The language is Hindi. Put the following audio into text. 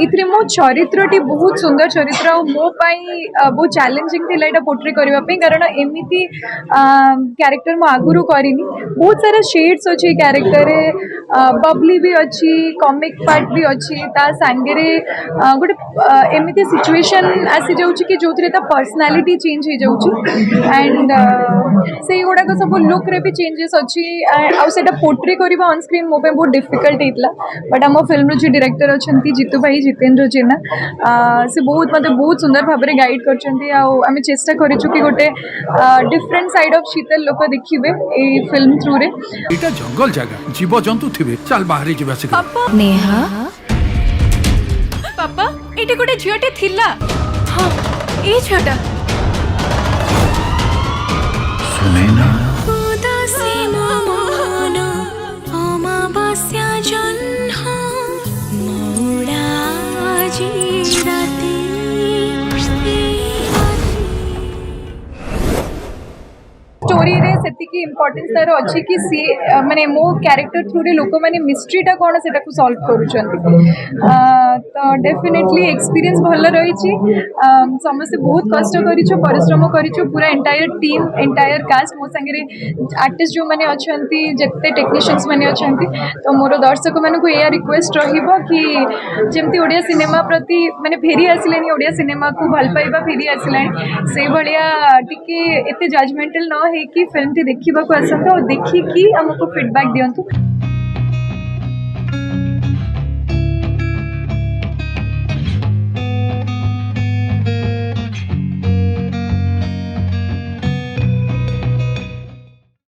इतरे मो चरित्रटी बहुत सुंदर चरित्र और मो पाई बहुत चैलेंजिंग थिला एटा पोर्ट्रे करबा पे कारण एमिति कैरेक्टर मो आगुरु करिनी बहुत सारा शेड्स अछि कैरेक्टर रे बबली भी अछि कॉमिक पार्ट भी अछि ता संगे रे गोटे एमिति सिचुएशन आसी जाउछि कि जोथरे ता पर्सनालिटी चेंज हो जाउछि एंड से गुडा को सब लुक रे भी चेंजेस अछि आ सेटा पोर्ट्रे करबा ऑन स्क्रीन मो पे बहुत डिफिकल्ट हेतला बट हम फिल्म रो जे डायरेक्टर अछंती जीतू भाई जितेंद्र जेना से बहुत मते बहुत सुंदर भाबरे गाइड करछंती आ आमे चेष्टा करिछु कि गोटे डिफरेंट साइड ऑफ शीतल लोक देखिबे ए फिल्म थ्रू रे एटा जंगल जगह जीव जंतु थिबे चल बाहर जीवा से पापा नेहा पापा एटे गोटे झियोटे थिला हां ए झियोटा सुने ना उदासी मन अमावास्या जन्ह मोड़ा जी राती स्टोरी रे सेति की इंपोर्टेंस तार अछि कि सी माने मो कैरेक्टर थ्रू रे लोक माने मिस्ट्री टा कोन सेटा को सॉल्व करूछंती तो डेफिनेटली एक्सपीरियंस भल रही छी समस्त बहुत कष्ट करिछु परिश्रम करिछु पूरा एंटायर टीम एंटायर कास्ट मो संगे रे आर्टिस्ट जो माने अछंती जत्ते टेक्नीशियंस माने अछंती तो मोर दर्शक माने को एया रिक्वेस्ट रहिबो कि जेमती ओडिया सिनेमा प्रति माने फेरी आसिलेनी ओडिया सिनेमा को भल पाइबा फेरी आसिलानी से भलिया टिके एते जजमेंटल न है कि फिल्म टी देखिबा को आसंत और देखि कि हमको फीडबैक दियंतु।